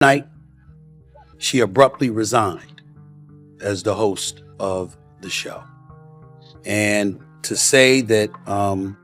Night, she abruptly resigned as the host of the show. And to say that I'm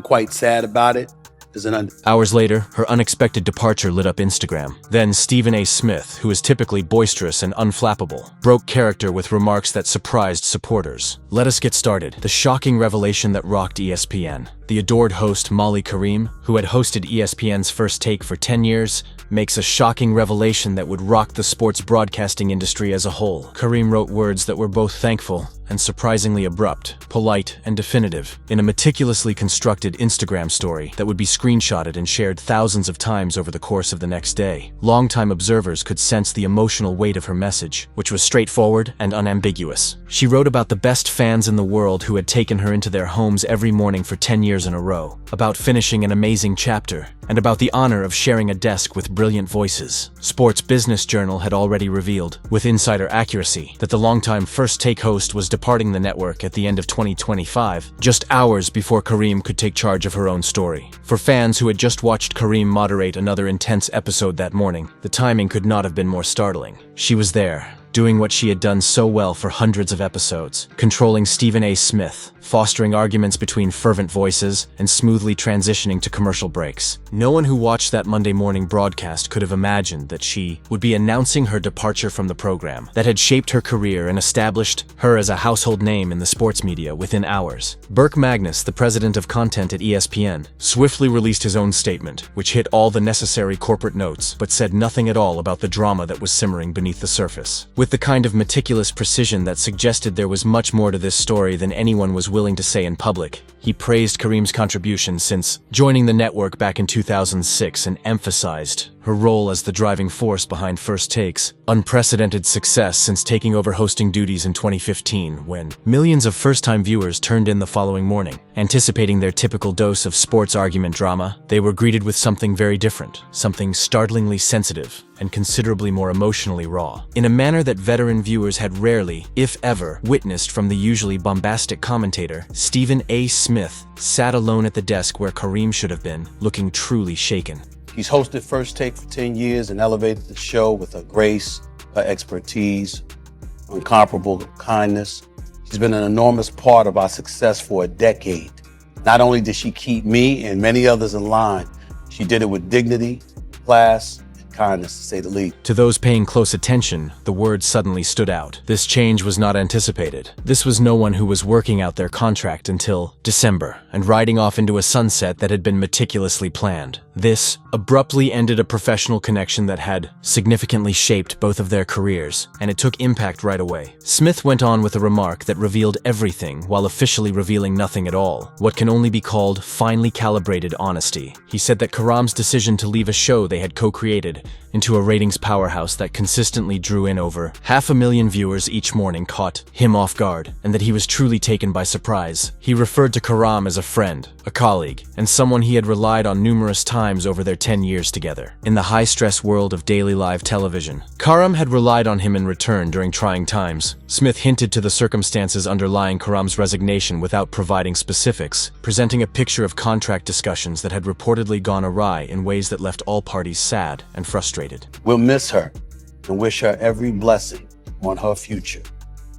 quite sad about it is Hours later, her unexpected departure lit up Instagram. Then Stephen A. Smith, who is typically boisterous and unflappable, broke character with remarks that surprised supporters. Let us get started. The shocking revelation that rocked ESPN. The adored host Molly Qerim, who had hosted ESPN's First Take for 10 years, makes a shocking revelation that would rock the sports broadcasting industry as a whole. Qerim wrote words that were both thankful and surprisingly abrupt, polite, and definitive, in a meticulously constructed Instagram story that would be screenshotted and shared thousands of times over the course of the next day. Longtime observers could sense the emotional weight of her message, which was straightforward and unambiguous. She wrote about the best fans in the world who had taken her into their homes every morning for 10 years in a row, about finishing an amazing chapter, and about the honor of sharing a desk with brilliant voices. Sports Business Journal had already revealed, with insider accuracy, that the longtime First Take host was departing the network at the end of 2025, just hours before Qerim could take charge of her own story. For fans who had just watched Qerim moderate another intense episode that morning, the timing could not have been more startling. She was there, doing what she had done so well for hundreds of episodes, controlling Stephen A. Smith, fostering arguments between fervent voices, and smoothly transitioning to commercial breaks. No one who watched that Monday morning broadcast could have imagined that she would be announcing her departure from the program that had shaped her career and established her as a household name in the sports media within hours. Burke Magnus, the president of content at ESPN, swiftly released his own statement, which hit all the necessary corporate notes, but said nothing at all about the drama that was simmering beneath the surface. With the kind of meticulous precision that suggested there was much more to this story than anyone was willing to say in public, he praised Qerim's contribution since joining the network back in 2006 and emphasized her role as the driving force behind First Take's unprecedented success since taking over hosting duties in 2015, when millions of first-time viewers turned in the following morning. Anticipating their typical dose of sports argument drama, they were greeted with something very different, something startlingly sensitive and considerably more emotionally raw, in a manner that veteran viewers had rarely, if ever, witnessed from the usually bombastic commentator. Stephen A. Smith sat alone at the desk where Qerim should have been, looking truly shaken. He's hosted First Take for 10 years and elevated the show with her grace, her expertise, incomparable kindness. She's been an enormous part of our success for a decade. Not only did she keep me and many others in line, she did it with dignity, class, kindness, to say the least. To those paying close attention, the words suddenly stood out. This change was not anticipated. This was no one who was working out their contract until December and riding off into a sunset that had been meticulously planned. This abruptly ended a professional connection that had significantly shaped both of their careers, and it took impact right away. Smith went on with a remark that revealed everything while officially revealing nothing at all, what can only be called finely calibrated honesty. He said that Qerim's decision to leave a show they had co-created into a ratings powerhouse that consistently drew in over 500,000 viewers each morning caught him off guard, and that he was truly taken by surprise. He referred to Qerim as a friend, a colleague, and someone he had relied on numerous times over their 10 years together. In the high-stress world of daily live television, Qerim had relied on him in return during trying times. Smith hinted to the circumstances underlying Qerim's resignation without providing specifics, presenting a picture of contract discussions that had reportedly gone awry in ways that left all parties sad and frustrated. We'll miss her and wish her every blessing on her future.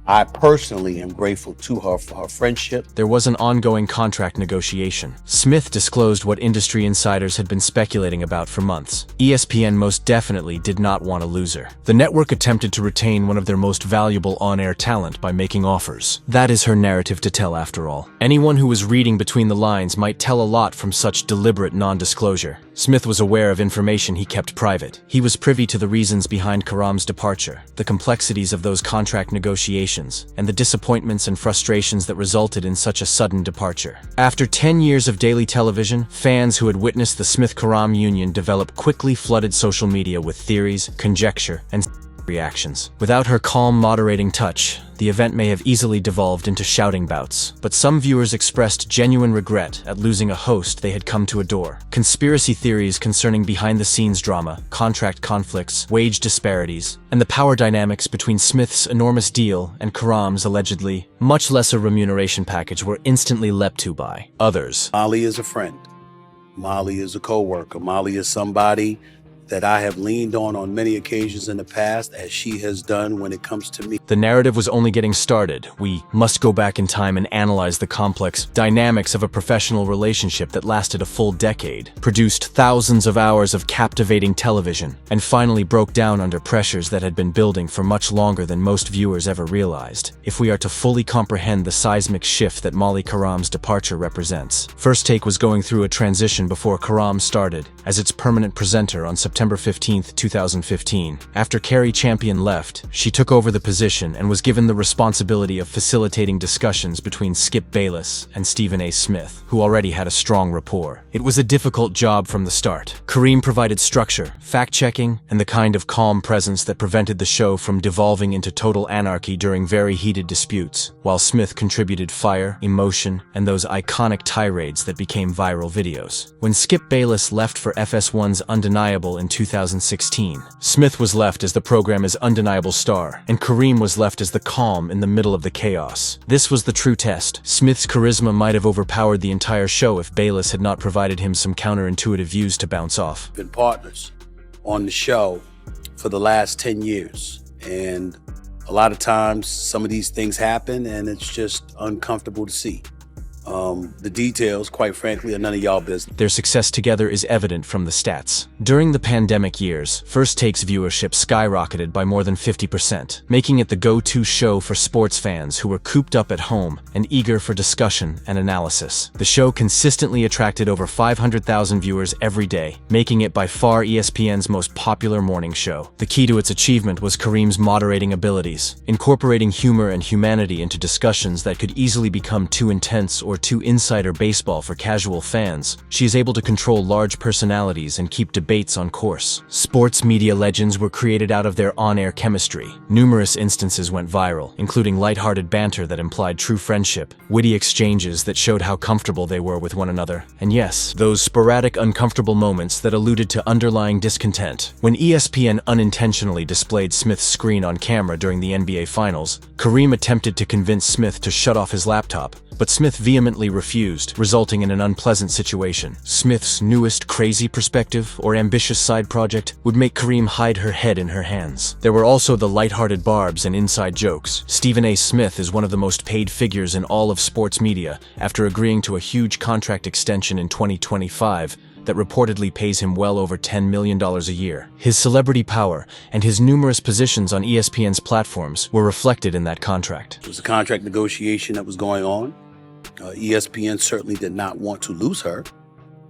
I personally am grateful to her for her friendship. There was an ongoing contract negotiation. Smith disclosed what industry insiders had been speculating about for months. ESPN most definitely did not want to lose her. The network attempted to retain one of their most valuable on-air talent by making offers. That is her narrative to tell, after all. Anyone who was reading between the lines might tell a lot from such deliberate non-disclosure. Smith was aware of information he kept private. He was privy to the reasons behind Qerim's departure, the complexities of those contract negotiations, and the disappointments and frustrations that resulted in such a sudden departure. After 10 years of daily television, fans who had witnessed the Smith-Qerim union develop quickly flooded social media with theories, conjecture, and reactions. Without her calm, moderating touch, the event may have easily devolved into shouting bouts, but some viewers expressed genuine regret at losing a host they had come to adore. Conspiracy theories concerning behind-the-scenes drama, contract conflicts, wage disparities, and the power dynamics between Smith's enormous deal and Qerim's allegedly much lesser remuneration package were instantly leapt to by others. Molly is a friend. Molly is a coworker. Molly is somebody that I have leaned on many occasions in the past, as she has done when it comes to me. The narrative was only getting started. We must go back in time and analyze the complex dynamics of a professional relationship that lasted a full decade, produced thousands of hours of captivating television, and finally broke down under pressures that had been building for much longer than most viewers ever realized, if we are to fully comprehend the seismic shift that Molly Qerim's departure represents. First Take was going through a transition before Qerim started as its permanent presenter on September 15, 2015. After Carrie Champion left, she took over the position and was given the responsibility of facilitating discussions between Skip Bayless and Stephen A. Smith, who already had a strong rapport. It was a difficult job from the start. Qerim provided structure, fact-checking, and the kind of calm presence that prevented the show from devolving into total anarchy during very heated disputes, while Smith contributed fire, emotion, and those iconic tirades that became viral videos. When Skip Bayless left for FS1's Undeniable in 2016, Smith was left as the program's undeniable star, and Qerim was left as the calm in the middle of the chaos. This was the true test. Smith's charisma might have overpowered the entire show if Bayless had not provided him some counterintuitive views to bounce off. Been partners on the show for the last 10 years, and a lot of times some of these things happen and it's just uncomfortable to see. The details, quite frankly, are none of y'all business. Their success together is evident from the stats. During the pandemic years, First Take's viewership skyrocketed by more than 50%, making it the go-to show for sports fans who were cooped up at home and eager for discussion and analysis. The show consistently attracted over 500,000 viewers every day, making it by far ESPN's most popular morning show. The key to its achievement was Qerim's moderating abilities, incorporating humor and humanity into discussions that could easily become too intense or too insider baseball for casual fans. She is able to control large personalities and keep debates on course. Sports media legends were created out of their on-air chemistry. Numerous instances went viral, including lighthearted banter that implied true friendship, witty exchanges that showed how comfortable they were with one another, and yes, those sporadic uncomfortable moments that alluded to underlying discontent. When ESPN unintentionally displayed Smith's screen on camera during the NBA Finals, Qerim attempted to convince Smith to shut off his laptop, but Smith vehemently refused, resulting in an unpleasant situation. Smith's newest crazy perspective or ambitious side project would make Qerim hide her head in her hands. There were also the lighthearted barbs and inside jokes. Stephen A. Smith is one of the most paid figures in all of sports media after agreeing to a huge contract extension in 2025 that reportedly pays him well over $10 million a year. His celebrity power and his numerous positions on ESPN's platforms were reflected in that contract. It was a contract negotiation that was going on. ESPN certainly did not want to lose her,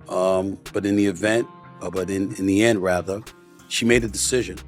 but in the end, rather, she made a decision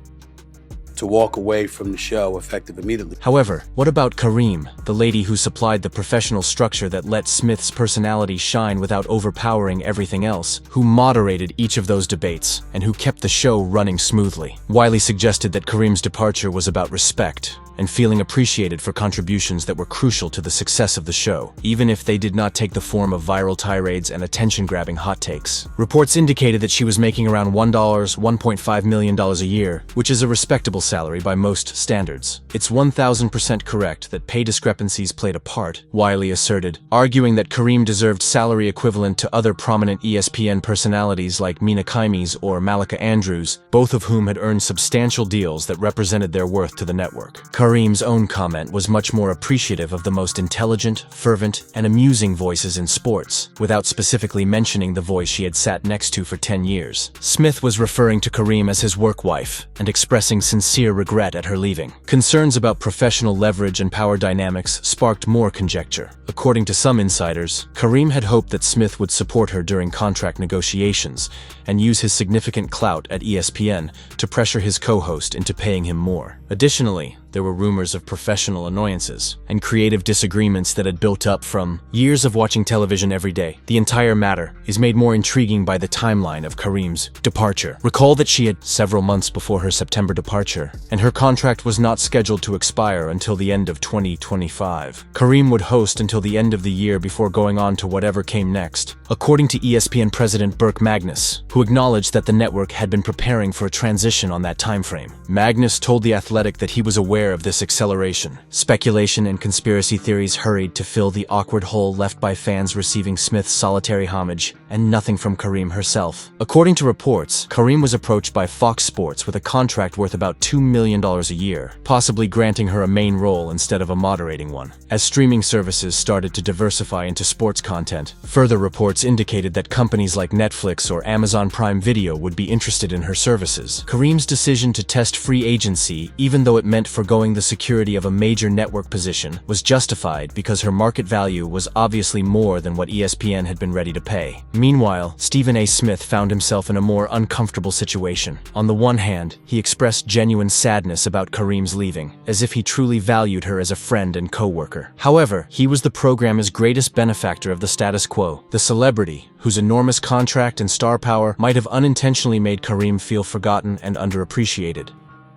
to walk away from the show effective immediately. However, what about Qerim, the lady who supplied the professional structure that let Smith's personality shine without overpowering everything else, who moderated each of those debates, and who kept the show running smoothly? Wiley suggested that Qerim's departure was about respect and feeling appreciated for contributions that were crucial to the success of the show, even if they did not take the form of viral tirades and attention-grabbing hot takes. Reports indicated that she was making around $1.5 million a year, which is a respectable salary by most standards. It's 1,000% correct that pay discrepancies played a part, Wiley asserted, arguing that Qerim deserved salary equivalent to other prominent ESPN personalities like Mina Kimes or Malika Andrews, both of whom had earned substantial deals that represented their worth to the network. Qerim's own comment was much more appreciative of the most intelligent, fervent, and amusing voices in sports, without specifically mentioning the voice she had sat next to for 10 years. Smith was referring to Qerim as his work wife and expressing sincere regret at her leaving. Concerns about professional leverage and power dynamics sparked more conjecture. According to some insiders, Qerim had hoped that Smith would support her during contract negotiations and use his significant clout at ESPN to pressure his co-host into paying him more. Additionally, there were rumors of professional annoyances and creative disagreements that had built up from years of watching television every day. The entire matter is made more intriguing by the timeline of Qerim's departure. Recall that she had several months before her September departure, and her contract was not scheduled to expire until the end of 2025. Qerim would host until the end of the year before going on to whatever came next, according to ESPN president Burke Magnus, who acknowledged that the network had been preparing for a transition on that timeframe. Magnus told The Athletic that he was aware aware of this acceleration. Speculation and conspiracy theories hurried to fill the awkward hole left by fans receiving Smith's solitary homage and nothing from Qerim herself. According to reports, Qerim was approached by Fox Sports with a contract worth about $2 million a year, possibly granting her a main role instead of a moderating one. As streaming services started to diversify into sports content, further reports indicated that companies like Netflix or Amazon Prime Video would be interested in her services. Qerim's decision to test free agency, even though it meant forgoing the security of a major network position, was justified because her market value was obviously more than what ESPN had been ready to pay. Meanwhile, Stephen A. Smith found himself in a more uncomfortable situation. On the one hand, he expressed genuine sadness about Qerim's leaving, as if he truly valued her as a friend and co-worker. However, he was the program's greatest benefactor of the status quo, the celebrity whose enormous contract and star power might have unintentionally made Qerim feel forgotten and underappreciated.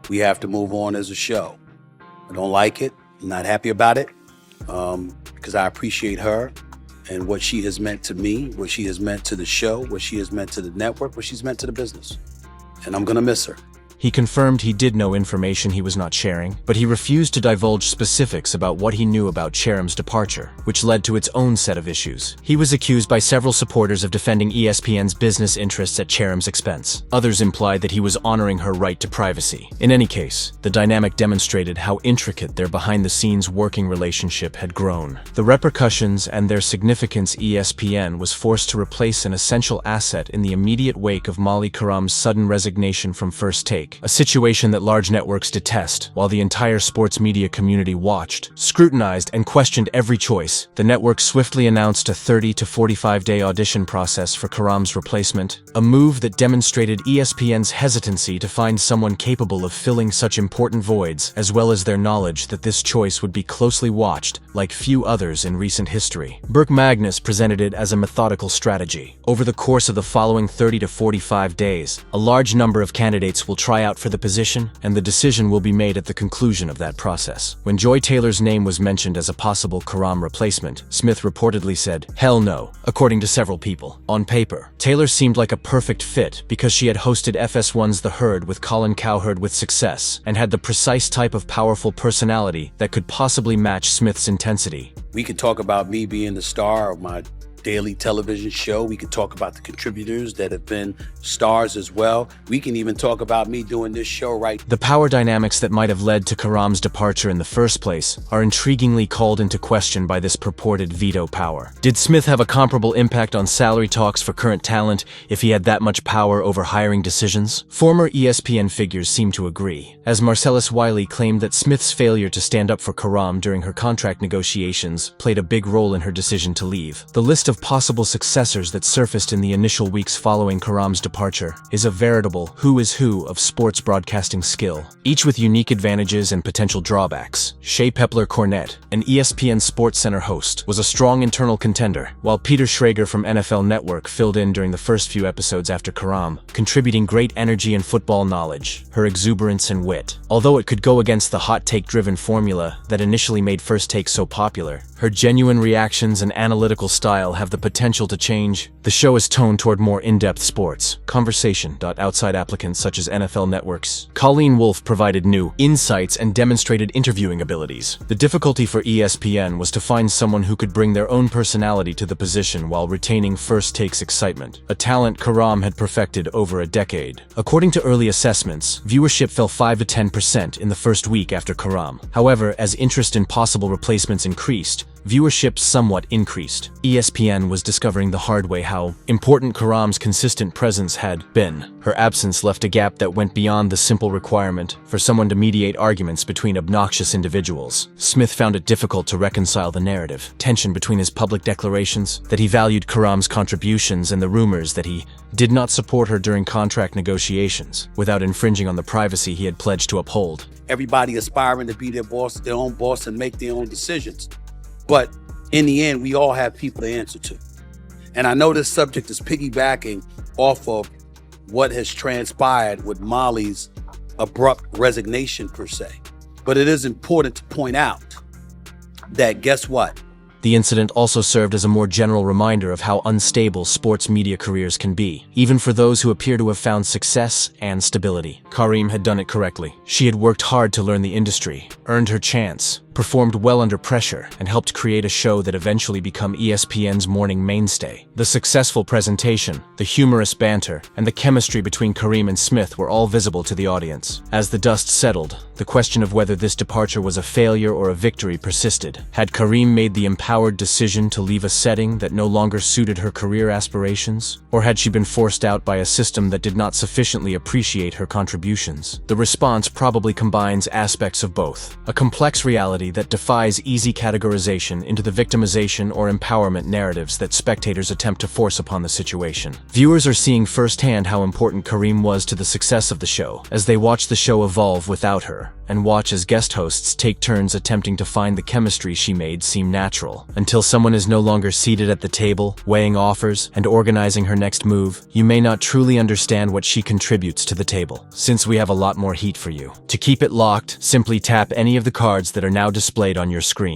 We have to move on as a show. I don't like it. I'm not happy about it because I appreciate her and what she has meant to me, what she has meant to the show, what she has meant to the network, what she's meant to the business. And I'm going to miss her. He confirmed he did know information he was not sharing, but he refused to divulge specifics about what he knew about Qerim's departure, which led to its own set of issues. He was accused by several supporters of defending ESPN's business interests at Qerim's expense. Others implied that he was honoring her right to privacy. In any case, the dynamic demonstrated how intricate their behind-the-scenes working relationship had grown. The repercussions and their significance. ESPN was forced to replace an essential asset in the immediate wake of Molly Qerim's sudden resignation from First Take. A situation that large networks detest, while the entire sports media community watched, scrutinized, and questioned every choice. The network swiftly announced a 30 to 45-day audition process for Qerim's replacement, a move that demonstrated ESPN's hesitancy to find someone capable of filling such important voids, as well as their knowledge that this choice would be closely watched, like few others in recent history. Burke Magnus presented it as a methodical strategy. Over the course of the following 30 to 45 days, a large number of candidates will try out for the position, and the decision will be made at the conclusion of that process. When Joy Taylor's name was mentioned as a possible Qerim replacement, Smith reportedly said, "Hell no," according to several people. On paper, Taylor seemed like a perfect fit because she had hosted FS1's The Herd with Colin Cowherd with success, and had the precise type of powerful personality that could possibly match Smith's intensity. We could talk about me being the star of my daily television show. We could talk about the contributors that have been stars as well. We can even talk about me doing this show right. The power dynamics that might have led to Qerim's departure in the first place are intriguingly called into question by this purported veto power. Did Smith have a comparable impact on salary talks for current talent if he had that much power over hiring decisions? Former ESPN figures seem to agree, as Marcellus Wiley claimed that Smith's failure to stand up for Qerim during her contract negotiations played a big role in her decision to leave. The list of possible successors that surfaced in the initial weeks following Qerim's departure is a veritable who is who of sports broadcasting skill, each with unique advantages and potential drawbacks. Shea Pepler-Cornett, an ESPN SportsCenter host, was a strong internal contender, while Peter Schrager from NFL Network filled in during the first few episodes after Qerim, contributing great energy and football knowledge, her exuberance and wit. Although it could go against the hot take-driven formula that initially made First Take so popular, her genuine reactions and analytical style have the potential to change the show is toned toward more in-depth sports conversation. Outside applicants such as NFL Network's Colleen Wolfe provided new insights and demonstrated interviewing abilities. The difficulty for ESPN was to find someone who could bring their own personality to the position while retaining First Take's excitement, a talent Qerim had perfected over a decade. According to early assessments, viewership fell 5 to 10% in the first week after Qerim. However, as interest in possible replacements increased, viewership somewhat increased. ESPN was discovering the hard way how important Qerim's consistent presence had been. Her absence left a gap that went beyond the simple requirement for someone to mediate arguments between obnoxious individuals. Smith found it difficult to reconcile the narrative, tension between his public declarations that he valued Qerim's contributions and the rumors that he did not support her during contract negotiations, without infringing on the privacy he had pledged to uphold. Everybody aspiring to be their boss, their own boss, and make their own decisions. But in the end, we all have people to answer to. And I know this subject is piggybacking off of what has transpired with Molly's abrupt resignation per se. But it is important to point out that guess what? The incident also served as a more general reminder of how unstable sports media careers can be, even for those who appear to have found success and stability. Qerim had done it correctly. She had worked hard to learn the industry, earned her chance, performed well under pressure, and helped create a show that eventually became ESPN's morning mainstay. The successful presentation, the humorous banter, and the chemistry between Qerim and Smith were all visible to the audience. As the dust settled, the question of whether this departure was a failure or a victory persisted. Had Qerim made the empowered decision to leave a setting that no longer suited her career aspirations? Or had she been forced out by a system that did not sufficiently appreciate her contributions? The response probably combines aspects of both. A complex reality that defies easy categorization into the victimization or empowerment narratives that spectators attempt to force upon the situation. Viewers are seeing firsthand how important Qerim was to the success of the show, as they watch the show evolve without her, and watch as guest hosts take turns attempting to find the chemistry she made seem natural. Until someone is no longer seated at the table, weighing offers, and organizing her next move, you may not truly understand what she contributes to the table. Since we have a lot more heat for you. To keep it locked, simply tap any of the cards that are now displayed on your screen.